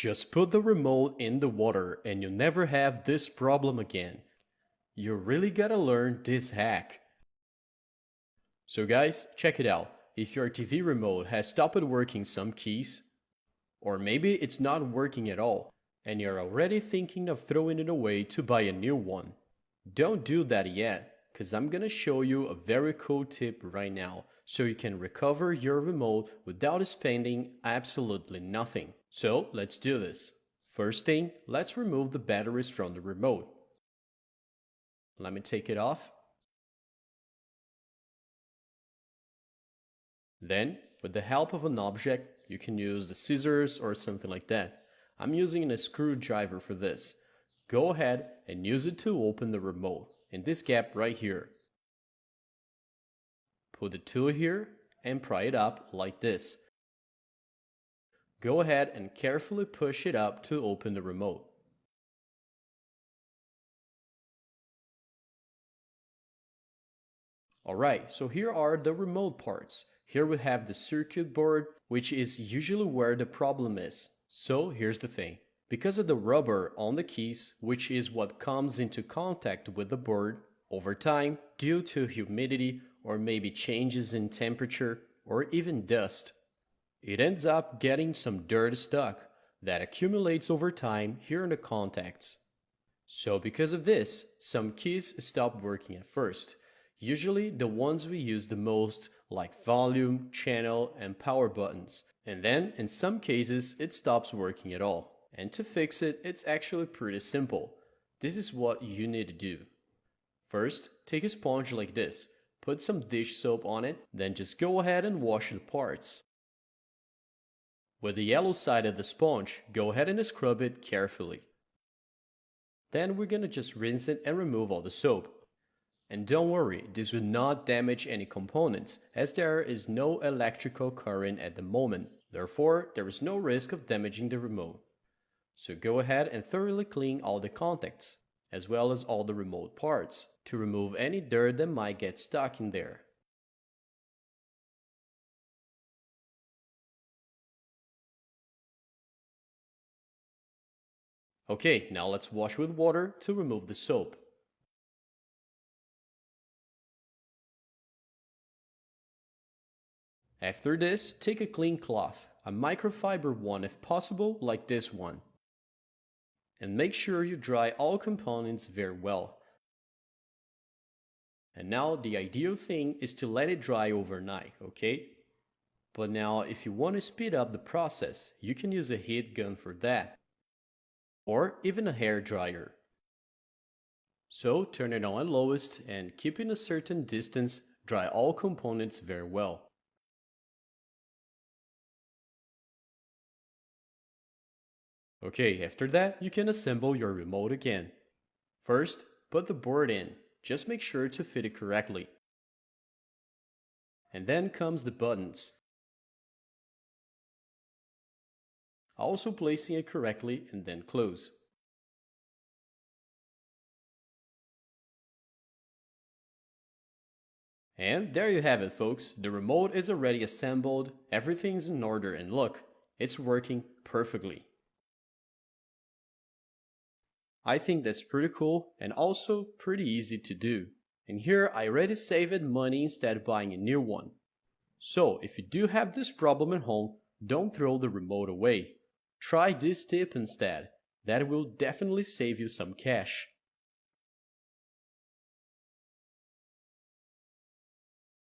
Just put the remote in the water and you'll never have this problem again. You really gotta learn this hack. So guys, check it out. If your TV remote has stopped working some keys, or maybe it's not working at all, and you're already thinking of throwing it away to buy a new one, don't do that yet, because I'm gonna show you a very cool tip right now so you can recover your remote without spending absolutely nothing. So let's do this. First thing, let's remove the batteries from the remote. Let me take it off. Then, with the help of an object, you can use the scissors or something like that. I'm using a screwdriver for this. Go ahead and use it to open the remote in this gap right here. Put the tool here and pry it up like this. Go ahead and carefully push it up to open the remote. Alright, so here are the remote parts. Here we have the circuit board, which is usually where the problem is. So here's the thing. Because of the rubber on the keys, which is what comes into contact with the board, over time, due to humidity or maybe changes in temperature or even dust, it ends up getting some dirt stuck that accumulates over time here in the contacts. So because of this, some keys stop working at first. Usually the ones we use the most, like volume, channel, and power buttons. And then in some cases it stops working at all. And to fix it, it's actually pretty simple. This is what you need to do. First, take a sponge like this, put some dish soap on it, then just go ahead and wash the parts. With the yellow side of the sponge, go ahead and scrub it carefully. Then we're gonna just rinse it and remove all the soap. And don't worry, this will not damage any components, as there is no electrical current at the moment. Therefore, there is no risk of damaging the remote. So go ahead and thoroughly clean all the contacts, as well as all the remote parts, to remove any dirt that might get stuck in there. Okay, now let's wash with water to remove the soap. After this, take a clean cloth, a microfiber one if possible, like this one. And make sure you dry all components very well. And now the ideal thing is to let it dry overnight, okay? But now if you want to speed up the process, you can use a heat gun for that. Or even a hair dryer. So turn it on at lowest and keeping a certain distance, dry all components very well. Okay, after that, you can assemble your remote again. First, put the board in. Just make sure to fit it correctly. And then comes the buttons. Also placing it correctly and then close. And there you have it, folks. The remote is already assembled, everything's in order, and look, it's working perfectly. I think that's pretty cool and also pretty easy to do. And here I already saved money instead of buying a new one. So if you do have this problem at home, don't throw the remote away. Try this tip instead. That will definitely save you some cash.